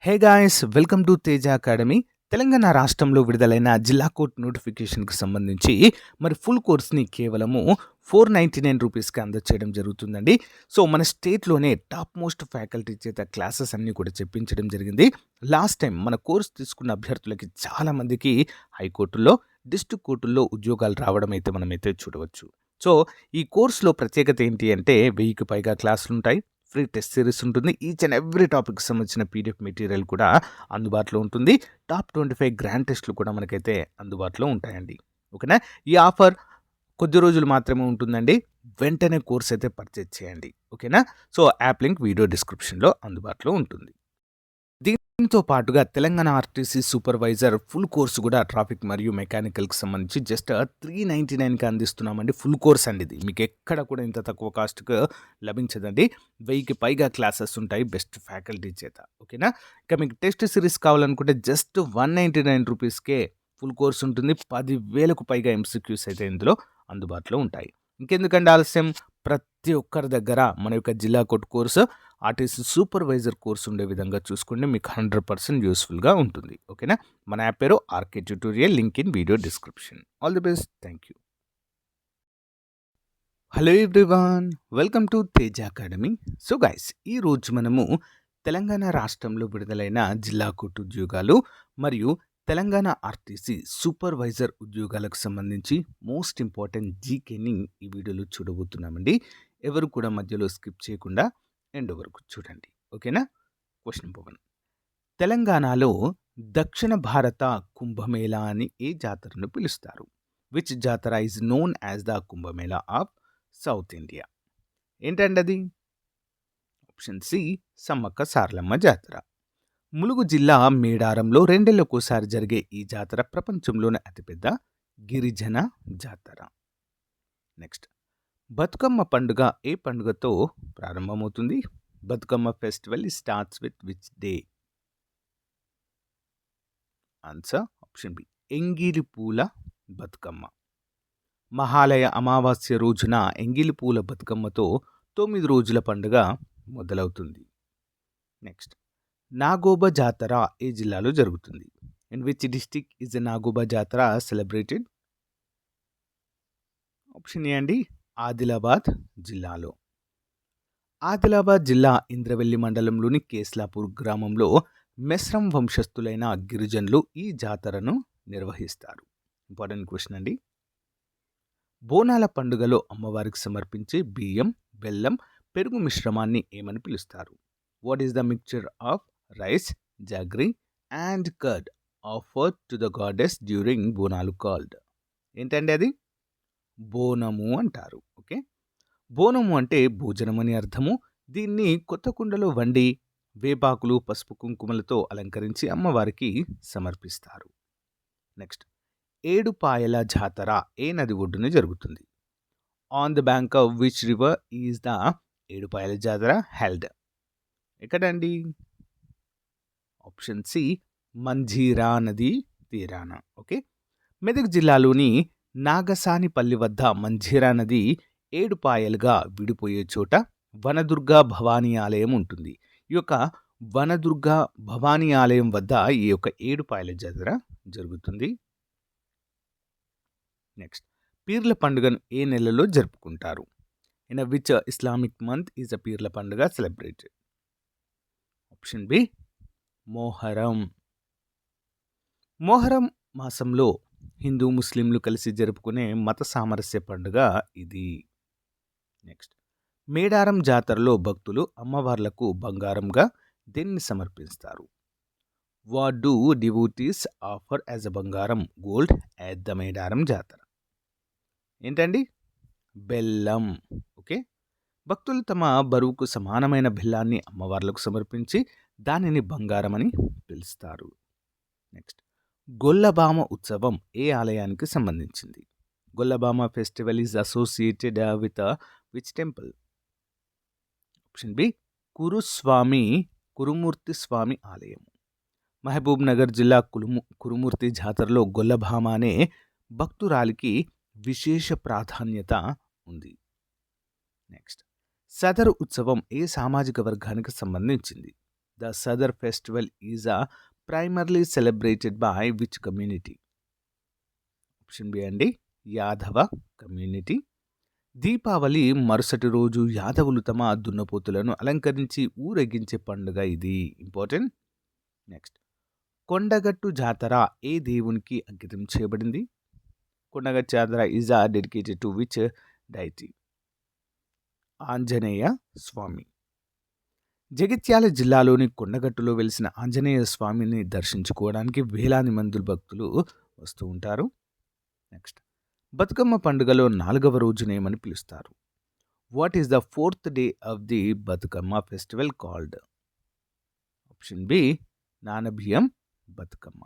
Hey guys welcome to Teja academy. Telangana రాష్ట్రంలో విడుదలైన జిల్లా కోర్ట్ నోటిఫికేషన్కి సంబంధించి మరి ఫుల్ కోర్స్ని కేవలము 499 రూపీస్కి అందచేయడం జరుగుతుందండి. సో మన స్టేట్లోనే టాప్ మోస్ట్ ఫ్యాకల్టీ చేత క్లాసెస్ అన్నీ కూడా చెప్పించడం జరిగింది. లాస్ట్ టైం మన కోర్స్ తీసుకున్న అభ్యర్థులకి చాలామందికి హైకోర్టుల్లో, డిస్ట్రిక్ట్ కోర్టుల్లో ఉద్యోగాలు రావడం అయితే మనమైతే చూడవచ్చు. సో ఈ కోర్సులో ప్రత్యేకత ఏంటి అంటే 1000కి పైగా క్లాసులు ఉంటాయి. ఫ్రీ టెస్ట్ సిరీస్ ఉంటుంది. ఈచ్ అండ్ ఎవ్రీ టాపిక్కి సంబంధించిన పీడిఎఫ్ మెటీరియల్ కూడా అందుబాటులో ఉంటుంది. టాప్ 25 గ్రాండ్ టెస్ట్లు కూడా మనకైతే అందుబాటులో ఉంటాయండి. ఓకేనా? ఈ ఆఫర్ కొద్ది రోజులు మాత్రమే ఉంటుందండి. వెంటనే కోర్స్ అయితే పర్చేజ్ చేయండి. ఓకేనా? సో యాప్ లింక్ వీడియో డిస్క్రిప్షన్లో అందుబాటులో ఉంటుంది. దీంతో పాటుగా Telangana RTC supervisor full course కూడా ట్రాఫిక్ మరియు మెకానికల్కి సంబంధించి జస్ట్ 399కి అందిస్తున్నామండి. ఫుల్ కోర్స్ అండి ఇది. మీకు ఎక్కడ కూడా ఇంత తక్కువ కాస్ట్కి లభించదండి. 1000కి పైగా క్లాసెస్ ఉంటాయి బెస్ట్ ఫ్యాకల్టీ చేత. ఓకేనా? ఇక మీకు టెస్ట్ సిరీస్ కావాలనుకుంటే జస్ట్ 199 రూపీస్కే ఫుల్ కోర్స్ ఉంటుంది. 10,000కు పైగా ఎంసీక్యూస్ అయితే ఇందులో అందుబాటులో ఉంటాయి. ఇంకెందుకంటే ఆలస్యం, ప్రతి ఒక్కరి దగ్గర మన యొక్క జిల్లా court course, RTC supervisor course ఉండే విధంగా చూసుకోండి. మీకు 100% యూస్ఫుల్గా ఉంటుంది. ఓకేనా? మన యాప్ పేరు RK tutorial, link in video description. All the best. Thank you. Hello everyone, welcome to Teja academy. So guys, ఈరోజు మనము తెలంగాణ రాష్ట్రంలో విడుదలైన జిల్లా కోర్టు ఉద్యోగాలు మరియు తెలంగాణ ఆర్టీసీ సూపర్వైజర్ ఉద్యోగాలకు సంబంధించి మోస్ట్ ఇంపార్టెంట్ జీకేని ఈ వీడియోలో చూడబోతున్నామండి. ఎవరు కూడా మధ్యలో స్కిప్ చేయకుండా ఎండ్ వరకు చూడండి. ఓకేనా? Question number 1. తెలంగాణలో దక్షిణ భారత కుంభమేళా అని ఏ జాతరను పిలుస్తారు? Which jatara is known as the Kumbh Mela of south India? ఏంటండి అది? ఆప్షన్ సి, సమ్మక్క సారలమ్మ జాతర. ములుగు జిల్లా మేడారంలో 2 ఏళ్లకోసారి జరిగే ఈ జాతర ప్రపంచంలోనే అతిపెద్ద గిరిజన జాతర. నెక్స్ట్, బతుకమ్మ పండుగ ఏ పండుగతో ప్రారంభమవుతుంది? Bathukamma festival starts with which day? Answer option B, Engili Pula Bathukamma. Mahalaya అమావాస్య రోజున ఎంగిలి పూల బతుకమ్మతో 9 రోజుల పండుగ మొదలవుతుంది. నెక్స్ట్, నాగోబా జాతర ఏ జిల్లాలో జరుగుతుంది? In which district is Nagoba జాతర సెలబ్రేటెడ్? ఆప్షన్ ఏ అండి, ఆదిలాబాద్ జిల్లాలో. ఆదిలాబాద్ జిల్లా ఇంద్రవెల్లి మండలంలోని కేస్లాపూర్ గ్రామంలో మెస్రం వంశస్థులైన గిరిజనులు ఈ జాతరను నిర్వహిస్తారు. ఇంపార్టెంట్ క్వశ్చన్ అండి. బోనాల పండుగలో అమ్మవారికి సమర్పించే బియ్యం, బెల్లం, పెరుగు మిశ్రమాన్ని ఏమని పిలుస్తారు? What is the mixture of rice, jaggery and curd offered to the goddess during Bonalu called? ఏంటండి అది? బోనము అంటారు. ఓకే, బోనము అంటే భోజనం అని అర్థము. దీన్ని కొత్త కుండలో వండి వేపాకులు, పసుపు, కుంకుమలతో అలంకరించి అమ్మవారికి సమర్పిస్తారు. నెక్స్ట్, ఏడుపాయల జాతర ఏ నది ఒడ్డున జరుగుతుంది? On the bank of which river is the Edupayala జాతర హెల్డ్? ఎక్కడండి? ఆప్షన్ సి, మంజీరా నది తీరాన. ఓకే, మెదక్ జిల్లాలోని నాగసానిపల్లి వద్ద మంజీరా నది ఏడుపాయలుగా విడిపోయే చోట వనదుర్గా భవానీ ఆలయం ఉంటుంది. ఈ యొక్క వనదుర్గా భవానీ ఆలయం వద్ద ఈ యొక్క ఏడుపాయల జాతర జరుగుతుంది. నెక్స్ట్, పీర్ల పండుగను ఏ నెలలో జరుపుకుంటారు? In which Islamic month is a Peerla Panduga celebrated? Option B, Muharram. Muharram మాసంలో హిందూ ముస్లింలు కలిసి జరుపుకునే మత సామరస్య పండుగ ఇది. నెక్స్ట్, మేడారం జాతరలో భక్తులు అమ్మవార్లకు బంగారంగా దేన్ని సమర్పిస్తారు? What do devotees offer as a బంగారం గోల్డ్ యాట్ ద మేడారం జాతర? ఏంటండి? బెల్లం. ఓకే, భక్తులు తమ బరువుకు సమానమైన బెల్లాన్ని అమ్మవార్లకు సమర్పించి దానిని బంగారం అని పిలుస్తారు. నెక్స్ట్, గొల్లబామ ఉత్సవం ఏ ఆలయానికి సంబంధించింది? Gollabama festival is associated with which temple? Option B, Kurumurthy Swamy ఆలయం. మహబూబ్ నగర్ జిల్లా కురుమూర్తి జాతరలో గొల్లభామ అనే భక్తురాలికి విశేష ప్రాధాన్యత ఉంది. నెక్స్ట్, సదరు ఉత్సవం ఏ సామాజిక వర్గానికి సంబంధించింది? The Sadar festival is primarily celebrated by which community? Option B అండి, యాదవ కమ్యూనిటీ. దీపావళి మరుసటి రోజు యాదవులు తమ దున్నపోతులను అలంకరించి ఊరేగించే పండుగ ఇది. ఇంపార్టెంట్. నెక్స్ట్, కొండగట్టు జాతర ఏ దేవునికి అంకితం చేయబడింది? Kondagattu jatara is dedicated to which deity? Anjaneya Swamy. Jagtial జిల్లాలోని కొండగట్టులో వెలిసిన ఆంజనేయ స్వామిని దర్శించుకోవడానికి వేలాది మంది భక్తులు వస్తూ ఉంటారు. నెక్స్ట్, బతుకమ్మ పండుగలో 4వ రోజునేమని పిలుస్తారు? What is the 4th day of the Bathukamma festival called? Option B, Nanabiyyam Bathukamma.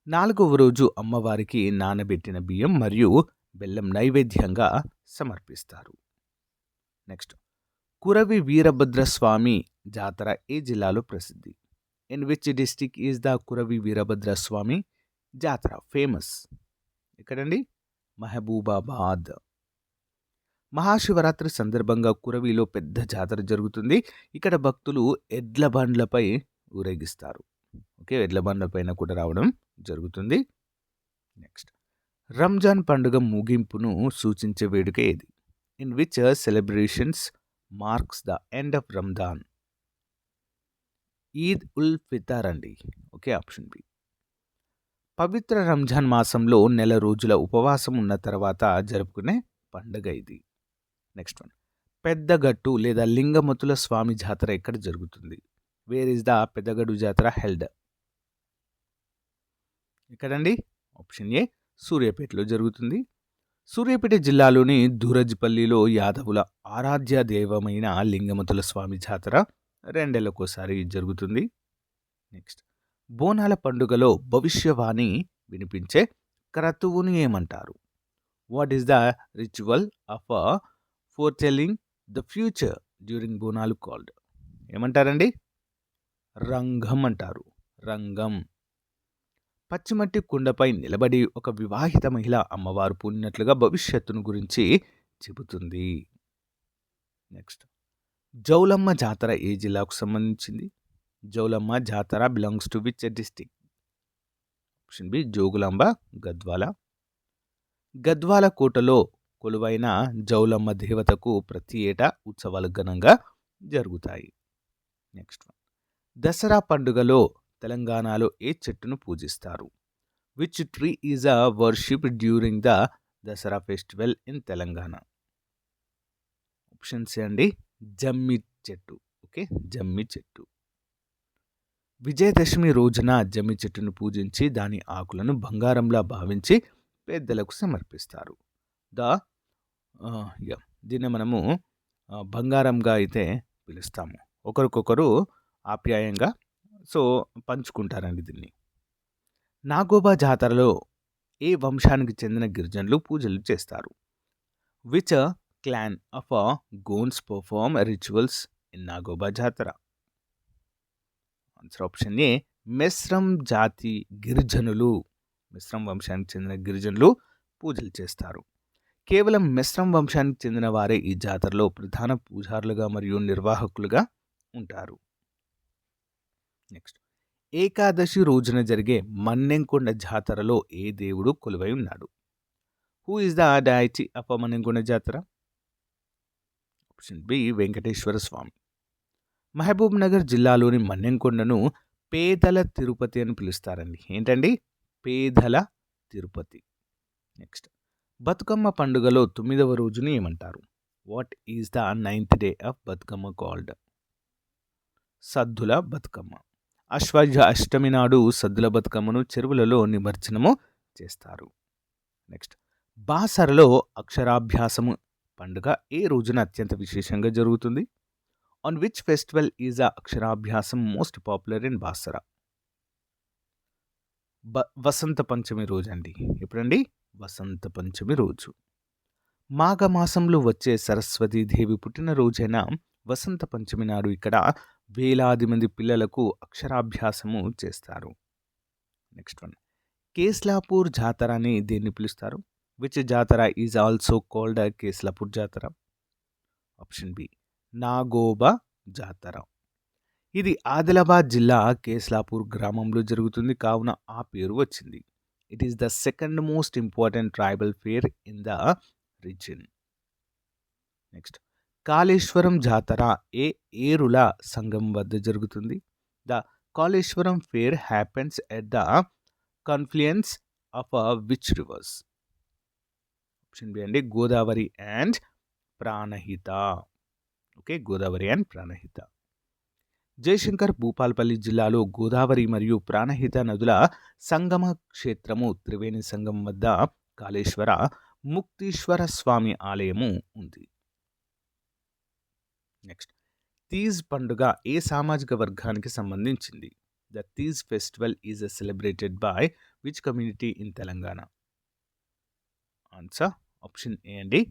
4వ రోజు అమ్మవారికి నానబెట్టిన బియ్యం మరియు బెల్లం నైవేద్యంగా సమర్పిస్తారు. నెక్స్ట్, కురవి వీరభద్రస్వామి జాతర ఏ జిల్లాలో ప్రసిద్ధి? In which district is the Kuravi Veerabhadraswamy జాతర ఫేమస్? ఎక్కడండి? మహబూబాబాద్. మహాశివరాత్రి సందర్భంగా కురవిలో పెద్ద జాతర జరుగుతుంది. ఇక్కడ భక్తులు ఎడ్ల బండ్లపై ఊరేగిస్తారు. ఓకే, ఎడ్ల బండ్లపైన కూడా రావడం జరుగుతుంది. నెక్స్ట్, రంజాన్ పండుగ ముగింపును సూచించే వేడుక ఏది? In which celebrations marks the end of Ramzan? Eid ul Fitr అండి. Okay, option B. పవిత్ర రంజాన్ మాసంలో నెల రోజుల ఉపవాసం ఉన్న తర్వాత జరుపుకునే పండుగ ఇది. నెక్స్ట్ వన్, పెద్దగట్టు లేదా లింగమతుల స్వామి జాతర ఎక్కడ జరుగుతుంది? వేర్ ఇస్ ద పెద్దగట్టు జాతర హెల్డ్? ఎక్కడండి? ఆప్షన్ ఏ, సూర్యాపేటలో జరుగుతుంది. సూర్యాపేట జిల్లాలోని దూరజ్పల్లిలో యాదవుల ఆరాధ్య దైవమైన లింగమతుల స్వామి జాతర 2 ఏళ్లకోసారి జరుగుతుంది. నెక్స్ట్, బోనాల పండుగలో భవిష్యవాణి వినిపించే క్రతువుని ఏమంటారు? What is the ritual of foretelling the future during Bonalu called? ఏమంటారండి? రంగం అంటారు. రంగం. పచ్చిమట్టి కుండపై నిలబడి ఒక వివాహిత మహిళ అమ్మవారు పూనినట్లుగా భవిష్యత్తును గురించి చెబుతుంది. నెక్స్ట్, జౌలమ్మ జాతర ఏ జిల్లాకు సంబంధించింది? Jaulamma Jatara belongs to which district? Option B, Jogulamba Gadwal. Gadwal కోటలో కొలువైన జౌలమ్మ దేవతకు ప్రతి ఏటా ఉత్సవాలు ఘనంగా జరుగుతాయి. నెక్స్ట్ వన్, దసరా పండుగలో తెలంగాణలో ఏ చెట్టును పూజిస్తారు? Which tree is worship during the Dasara festival in Telangana? Options అండి, జమ్మి చెట్టు. ఓకే, జమ్మి చెట్టు. విజయదశమి రోజున జమ్మి చెట్టును పూజించి దాని ఆకులను బంగారంలా భావించి పెద్దలకు సమర్పిస్తారు. దీన్ని మనము బంగారంగా అయితే పిలుస్తాము. ఒకరికొకరు ఆప్యాయంగా పంచుకుంటారండి దీన్ని. నాగోబా జాతరలో ఏ వంశానికి చెందిన గిరిజనులు పూజలు చేస్తారు? Which clan of Gonds perform rituals in Nagoba jatara? Answer option A, Mesram జాతి గిరిజనులు. మెస్రం వంశానికి చెందిన గిరిజనులు పూజలు చేస్తారు. కేవలం మెస్రం వంశానికి చెందిన వారే ఈ జాతరలో ప్రధాన పూజారులుగా మరియు నిర్వాహకులుగా ఉంటారు. నెక్స్ట్, ఏకాదశి రోజున జరిగే మన్నెంకొండ జాతరలో ఏ దేవుడు కొలువై ఉన్నాడు? Who is the deity of Mannemkonda జాతర? ఆప్షన్ బి, వెంకటేశ్వర స్వామి. మహబూబ్ నగర్ జిల్లాలోని మన్నెంకొండను పేదల తిరుపతి అని పిలుస్తారండి. ఏంటండి? పేదల తిరుపతి. నెక్స్ట్, బతుకమ్మ పండుగలో 9వ రోజుని ఏమంటారు? What is the 9th day of Bathukamma called? Saddula Bathukamma. అష్టమి నాడు సద్దుల బతుకమ్మను చెరువులలో నిమజ్జనము చేస్తారు. నెక్స్ట్, బాసరలో అక్షరాభ్యాసము పండుగ ఏ రోజున అత్యంత విశేషంగా జరుగుతుంది? ఆన్ విచ్ ఫెస్టివల్ ఈజ్ అక్షరాభ్యాసం మోస్ట్ పాపులర్ ఇన్ బాసర? వసంత పంచమి రోజు అండి. ఎప్పుడండి? వసంత పంచమి రోజు. మాఘమాసంలో వచ్చే సరస్వతీదేవి పుట్టినరోజైన వసంత పంచమి నాడు ఇక్కడ వేలాది మంది పిల్లలకు అక్షరాభ్యాసము చేస్తారు. నెక్స్ట్ వన్, కేస్లాపూర్ జాతర అని దేన్ని పిలుస్తారు? Which jatara is also called Keslapur జాతర? ఆప్షన్ బి, నాగోబా జాతర. ఇది ఆదిలాబాద్ జిల్లా కేస్లాపూర్ గ్రామంలో జరుగుతుంది కావున ఆ పేరు వచ్చింది. It is the second most important tribal fair in the region. Next Kaleshwaram jatara ఏ ఏరుల సంగం వద్ద జరుగుతుంది? The Kaleshwaram fair happens at the confluence of which rivers? Option B అండి Godavari and Pranahita. Okay, Godavari and Pranahita. Jayashankar Bhupalpally జిల్లాలో గోదావరి మరియు ప్రాణహిత నదుల సంగమ క్షేత్రము త్రివేణి సంగం వద్ద కాళేశ్వర ముక్తీశ్వర స్వామి ఆలయము ఉంది. నెక్స్ట్ తీజ్ పండుగ ఏ సామాజిక వర్గానికి సంబంధించింది? The Teej festival is celebrated by which community in Telangana? Answer option A అండి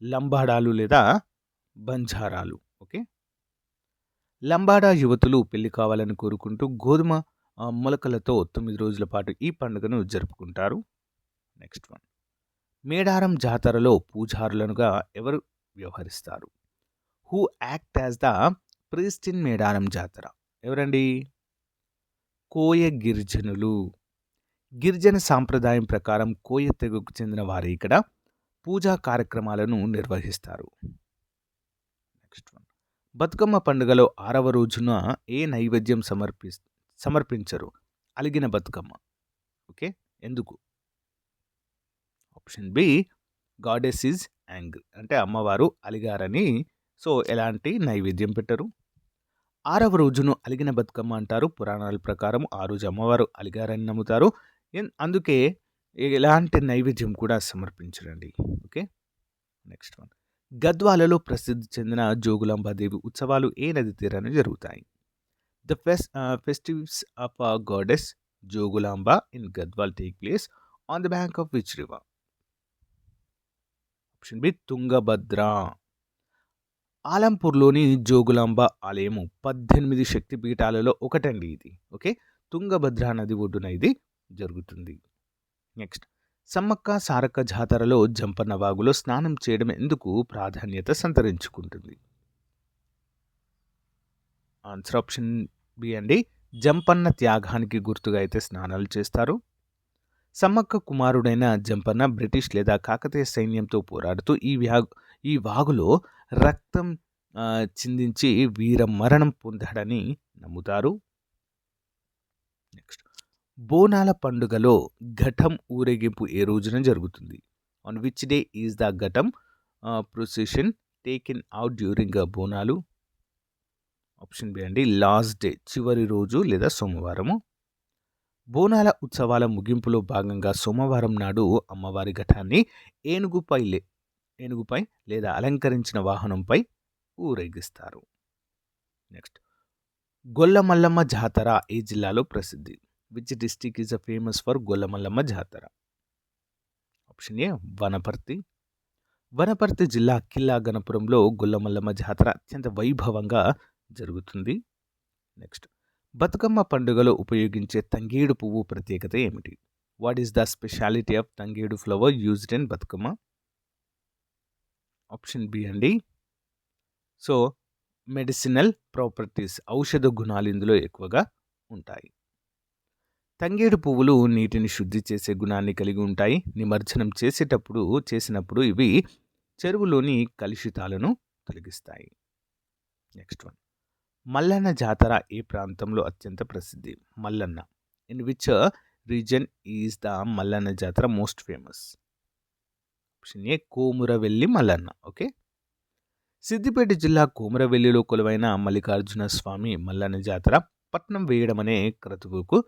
లంబాడాలు లేదా బంజారాలు. ఓకే, లంబాడా యువతులు పెళ్లి కావాలని కోరుకుంటూ గోధుమ మొలకలతో 9 రోజుల పాటు ఈ పండుగను జరుపుకుంటారు. నెక్స్ట్ వన్, మేడారం జాతరలో పూజారులనుగా ఎవరు వ్యవహరిస్తారు? Who act as the priest in Medaram జాతర? ఎవరండి? కోయ గిరిజనులు. గిరిజన సాంప్రదాయం ప్రకారం కోయ తెగకు చెందిన వారు ఇక్కడ పూజా కార్యక్రమాలను నిర్వహిస్తారు. నెక్స్ట్ వన్, బతుకమ్మ పండుగలో 6వ రోజున ఏ నైవేద్యం సమర్పించరు? అలిగిన బతుకమ్మ. ఓకే, ఎందుకు? Option B goddess is angry, అంటే అమ్మవారు అలిగారని, సో ఎలాంటి నైవేద్యం పెట్టరు. 6వ రోజును అలిగిన బతుకమ్మ అంటారు. పురాణాల ప్రకారం ఆ రోజు అమ్మవారు అలిగారని నమ్ముతారు. అందుకే ఎలాంటి నైవేద్యం కూడా సమర్పించరండి. ఓకే, నెక్స్ట్ వన్, గద్వాలలో ప్రసిద్ధి చెందిన జోగులాంబాదేవి ఉత్సవాలు ఏ నది తీరాన జరుగుతాయి? The festives of goddess Jogulamba in Gadwal take place on the bank of which river? Option B Tungabhadra. ఆలంపూర్లోని జోగులాంబ ఆలయము 18 శక్తిపీఠాలలో ఒకటండి ఇది. ఓకే, తుంగభద్ర నది ఒడ్డున ఇది జరుగుతుంది. నెక్స్ట్, సమ్మక్క సారక్క జాతరలో జంపన్న వాగులో స్నానం చేయడం ఎందుకు ప్రాధాన్యత సంతరించుకుంటుంది? ఆన్సర్ ఆప్షన్ బి అండి జంపన్న త్యాగానికి గుర్తుగా అయితే స్నానాలు చేస్తారు. సమ్మక్క కుమారుడైన జంపన్న బ్రిటిష్ లేదా కాకతీయ సైన్యంతో పోరాడుతూ ఈ వాగులో రక్తం చిందించి వీర మరణం పొందాడని నమ్ముతారు. నెక్స్ట్, బోనాల పండుగలో ఘటం ఊరేగింపు ఏ రోజున జరుగుతుంది? On which day is the ghatam procession taken out during Bonalu? Option B అండి లాస్ట్ డే, చివరి రోజు లేదా సోమవారము. బోనాల ఉత్సవాల ముగింపులో భాగంగా సోమవారం నాడు అమ్మవారి ఘటాన్ని ఏనుగుపై లేదా అలంకరించిన వాహనంపై ఊరేగిస్తారు. నెక్స్ట్, గొల్లమల్లమ్మ జాతర ఏ జిల్లాలో ప్రసిద్ధి? Which district is famous for Gollamallamma jatara? Option ఏ వనపర్తి. వనపర్తి జిల్లా కిల్లా గణపురంలో గొల్లమల్లమ్మ జాతర అత్యంత వైభవంగా జరుగుతుంది. నెక్స్ట్, బతుకమ్మ పండుగలో ఉపయోగించే తంగేడు పువ్వు ప్రత్యేకత ఏమిటి? What is the speciality of tangedu flower used in Bathukamma? Option B అండి సో మెడిసినల్ ప్రాపర్టీస్, ఔషధ గుణాలు ఇందులో ఎక్కువగా ఉంటాయి. తంగేడు పువ్వులు నీటిని శుద్ధి చేసే గుణాన్ని కలిగి ఉంటాయి. నిమజ్జనం చేసినప్పుడు ఇవి చెరువులోని కలుషితాలను తొలగిస్తాయి. నెక్స్ట్ వన్, మల్లన్న జాతర ఏ ప్రాంతంలో అత్యంత ప్రసిద్ధి? Mallanna. In which region is the Mallanna jatara most famous? Option A Komuravelli Mallanna. Okay, Siddipet జిల్లా కోమురవెల్లిలో కొలువైన మల్లికార్జున స్వామి మల్లన్న జాతర పట్నం వేయడం అనే క్రతువుకు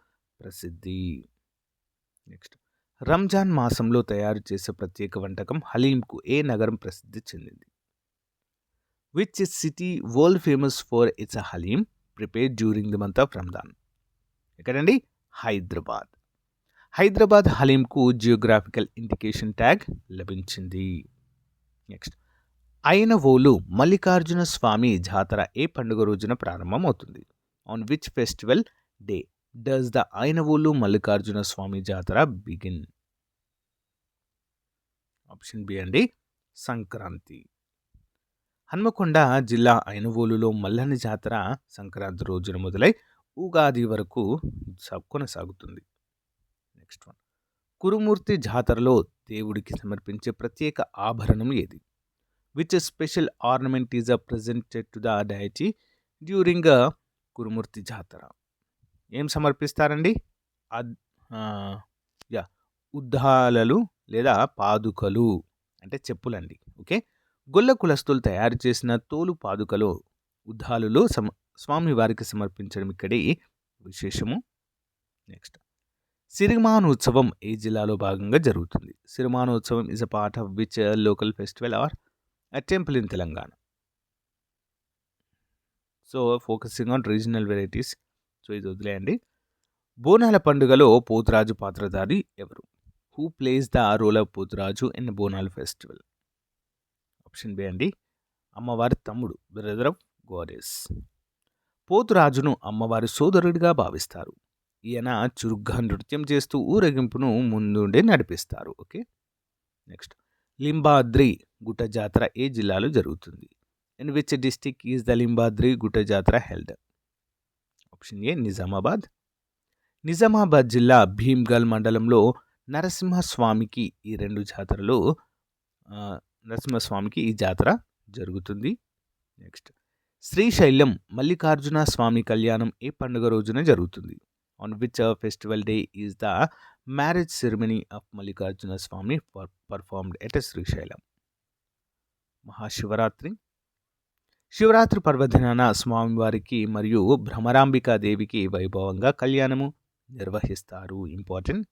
ప్రసిద్ధి. నెక్స్ట్, రంజాన్ మాసంలో తయారు చేసే ప్రత్యేక వంటకం హలీంకు ఏ నగరం ప్రసిద్ధి చెందింది? Which city world famous for its haleem prepared during the month of Ramzan? ఎక్కడండి? హైదరాబాద్. హైదరాబాద్ హలీంకు జియోగ్రాఫికల్ ఇండికేషన్ ట్యాగ్ లభించింది. నెక్స్ట్, ఐనవోలు మల్లికార్జున స్వామి జాతర ఏ పండుగ రోజున ప్రారంభమవుతుంది? On which festival day does the Ainavolu Mallikarjuna Swamy jatara begin? Option B అండి సంక్రాంతి. హన్మకొండ జిల్లా ఐనవోలులో మల్లన్న జాతర సంక్రాంతి రోజున మొదలై ఉగాది వరకు కొనసాగుతుంది. Next one. కురుమూర్తి జాతరలో దేవుడికి సమర్పించే ప్రత్యేక ఆభరణం ఏది? Which special ornament is presented to the deity during Kurumurthy జాతర? ఏం సమర్పిస్తారండి? యా ఉద్దాలలు లేదా పాదుకలు అంటే చెప్పులండి. ఓకే, గొల్ల కులస్తులు తయారు చేసిన తోలు పాదుకలు ఉద్దాలులో స్వామివారికి సమర్పించడం ఇక్కడి విశేషము. నెక్స్ట్, సిరిమానోత్సవం ఏ జిల్లాలో భాగంగా జరుగుతుంది? Sirimanotsavam is a part of which local festival or a temple in Telangana? So focusing on regional varieties. So ఇది వదిలేయండి. బోనాల పండుగలో పోతురాజు పాత్రధారి ఎవరు? Who plays the role of Pothuraju in Bonal festival? Option B అండి, అమ్మవారి తమ్ముడు, బ్రదర్ ఆఫ్ గాడెస్. పోతురాజును అమ్మవారి సోదరుడిగా భావిస్తారు. ఈయన చురుగ్గా నృత్యం చేస్తూ ఊరేగింపును ముందుండి నడిపిస్తారు. ఓకే, నెక్స్ట్, లింబాద్రి గుట్ట జాతర ఏ జిల్లాలో జరుగుతుంది? In which district is the Limbadri గుట్ట జాతర held? Option A Nizamabad. Nizamabad జిల్లా భీమ్గల్ మండలంలో నరసింహస్వామికి ఈ జాతర జరుగుతుంది. నెక్స్ట్, శ్రీశైలం మల్లికార్జున స్వామి కళ్యాణం ఏ పండుగ రోజున జరుగుతుంది? On which festival day is the marriage ceremony of Mallikarjuna Swamy performed at Srisailam? Mahashivaratri. Shivaratri పర్వదినాన స్వామివారికి మరియు భ్రమరాంబికా దేవికి వైభవంగా కళ్యాణము నిర్వహిస్తారు. ఇంపార్టెంట్.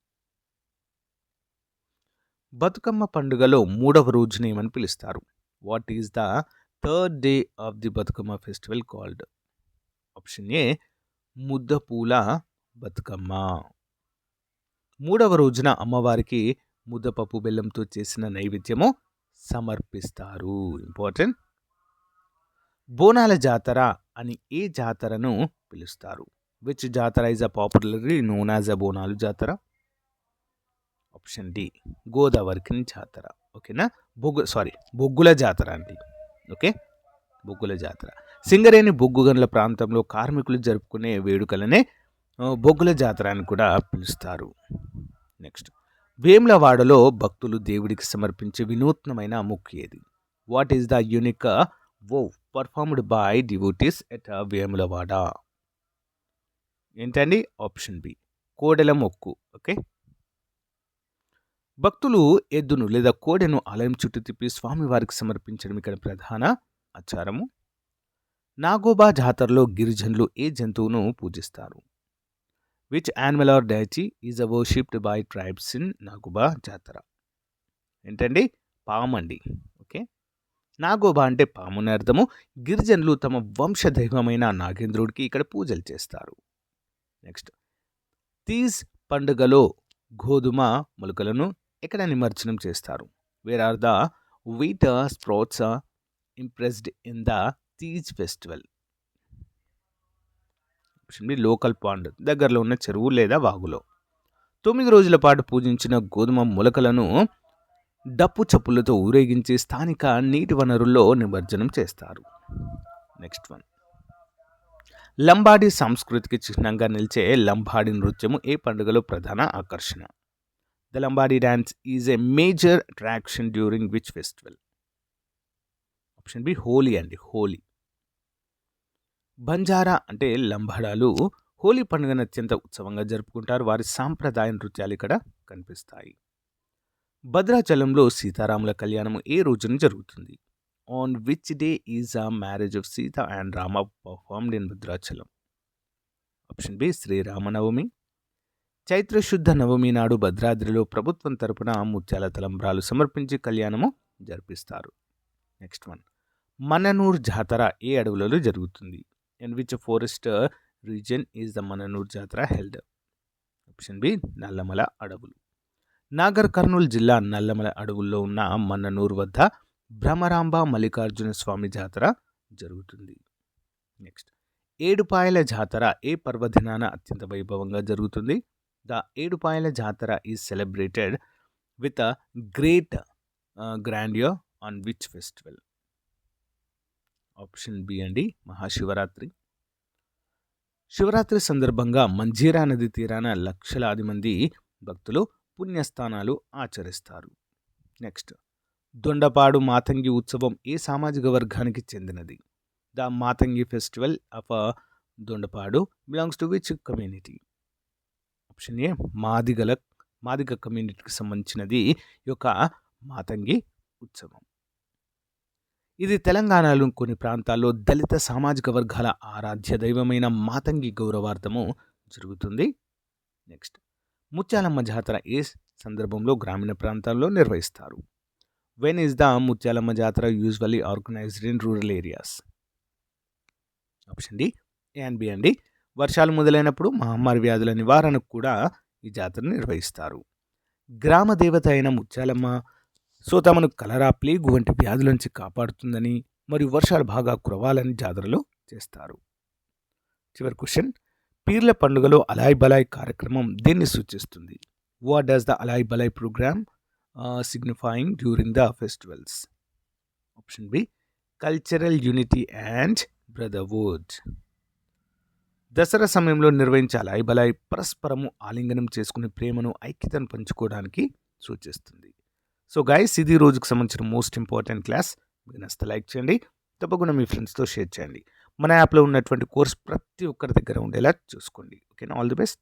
బతుకమ్మ పండుగలో 3వ రోజున ఏమని పిలుస్తారు? What is the third day of the Bathukamma festival called? Option A Muddapoola Bathukamma. 3వ రోజున అమ్మవారికి ముద్దపప్పు బెల్లంతో చేసిన నైవేద్యము సమర్పిస్తారు. ఇంపార్టెంట్. బోనాల జాతర అని ఏ జాతరను పిలుస్తారు? Which jatara is a popularly known as a Bonalu jatara? Option D గోదావరికి జాతర. ఓకేనా, బొగ్గుల జాతర అండి. ఓకే, బొగ్గుల జాతర. సింగరేణి బొగ్గు గనుల ప్రాంతంలో కార్మికులు జరుపుకునే వేడుకలనే బొగ్గుల జాతర అని కూడా పిలుస్తారు. నెక్స్ట్, వేములవాడలో భక్తులు దేవుడికి సమర్పించే వినూత్నమైన మొక్కు ఏది? What is the unique vow performed by devotees at Vemulawada? ఏంటండి? ఆప్షన్ బి కోడెల మొక్కు. ఓకే, భక్తులు ఎద్దును లేదా కోడెను ఆలయం చుట్టూ తిప్పి స్వామివారికి సమర్పించడం ఇక్కడ ప్రధాన ఆచారము. నాగోబా జాతరలో గిరిజనులు ఏ జంతువును పూజిస్తారు? Which animal or deity is worshipped by tribes in Nagoba Jatara? ఏంటండి? పామండి. ఓకే, నాగోబా అంటే పాముని అర్థము. గిరిజనులు తమ వంశదైవమైన నాగేంద్రుడికి ఇక్కడ పూజలు చేస్తారు. నెక్స్ట్, తీజ్ పండుగలో గోధుమ మొలకలను ఎక్కడ నిమజ్జనం చేస్తారు? Where are the wheat sprouts impressed in the Teej festival? Local pond, దగ్గరలో ఉన్న చెరువు లేదా వాగులో. 9 రోజుల పాటు పూజించిన గోధుమ మొలకలను డప్పు చప్పులతో ఊరేగించి స్థానిక నీటి వనరుల్లో నిమజ్జనం చేస్తారు. నెక్స్ట్ వన్, లంబాడీ సంస్కృతికి చిహ్నంగా నిలిచే లంబాడీ నృత్యము ఏ పండుగలో ప్రధాన ఆకర్షణ? The Lambadi dance is a major attraction during which festival? Option B Holi అండి, హోలీ. బంజారా అంటే లంబాడాలు హోలీ పండుగను అత్యంత ఉత్సవంగా జరుపుకుంటారు. వారి సాంప్రదాయ నృత్యాలు ఇక్కడ కనిపిస్తాయి. భద్రాచలంలో సీతారాముల కళ్యాణము ఏ రోజున జరుగుతుంది? On which day is a marriage of Sita and Rama performed in Bhadrachalam? Option B Sri Rama Navami. చైత్రశుద్ధ నవమి నాడు భద్రాద్రిలో ప్రభుత్వం తరపున ముత్యాల తలంబ్రాలు సమర్పించి కళ్యాణము జరిపిస్తారు. నెక్స్ట్ వన్, మననూర్ జాతర ఏ అడవులలో జరుగుతుంది? In which forest region is the Mannanur jatara held? Option B Nallamala అడవులు. నాగర్ కర్నూలు జిల్లా నల్లమల అడవుల్లో ఉన్న మన్ననూర్ వద్ద భ్రమరాంబ మల్లికార్జున స్వామి జాతర జరుగుతుంది. నెక్స్ట్, ఏడుపాయల జాతర ఏ పర్వదినాన అత్యంత వైభవంగా జరుగుతుంది? The Edupayala Jatara is celebrated with a great grandeur on which festival? Option B అండి మహాశివరాత్రి. శివరాత్రి సందర్భంగా మంజీరా నది తీరాన లక్షలాది మంది భక్తులు పుణ్యస్థానాలు ఆచరిస్తారు. నెక్స్ట్, దొండపాడు మాతంగి ఉత్సవం ఏ సామాజిక వర్గానికి చెందినది? The Matangi festival of Dondapadu belongs to which community? Option A Madiga కమ్యూనిటీకి సంబంధించినది ఈ యొక్క మాతంగి ఉత్సవం. ఇది తెలంగాణలో కొన్ని ప్రాంతాల్లో దళిత సామాజిక వర్గాల ఆరాధ్య దైవమైన మాతంగి గౌరవార్థము జరుగుతుంది. నెక్స్ట్, ముత్యాలమ్మ జాతర ఏ సందర్భంలో గ్రామీణ ప్రాంతాల్లో నిర్వహిస్తారు? When is the Muthyalamma Jatara usually organised in rural areas? Option D A and B అండి. వర్షాలు మొదలైనప్పుడు మహమ్మారి వ్యాధుల నివారణకు కూడా ఈ జాతరను నిర్వహిస్తారు. గ్రామ దేవత అయిన ముత్యాలమ్మ సో తమను కలరా, ప్లేగు వంటి వ్యాధుల నుంచి కాపాడుతుందని మరియు వర్షాలు బాగా కురవాలని జాతరలో చేస్తారు. చివరి క్వశ్చన్, పీర్ల పండుగలో అలాయ్ బలాయ్ కార్యక్రమం దేన్ని సూచిస్తుంది? What does the Alai Balai program signifying during the festivals? Option B cultural unity and brotherhood. Dasara సమయంలో నిర్వహించే అలాయ్ బలాయ్ పరస్పరము ఆలింగనం చేసుకునే ప్రేమను, ఐక్యతను పంచుకోవడానికి సూచిస్తుంది. సో గైస్, ఇది రోజుకు సంబంధించిన మోస్ట్ ఇంపార్టెంట్ క్లాస్. మీకు నచ్చితే లైక్ చేయండి, తప్పకుండా మీ ఫ్రెండ్స్తో షేర్ చేయండి. మన యాప్లో ఉన్నటువంటి కోర్స్ ప్రతి ఒక్కరి దగ్గర ఉండేలా చూసుకోండి. ఓకేనా? All the best.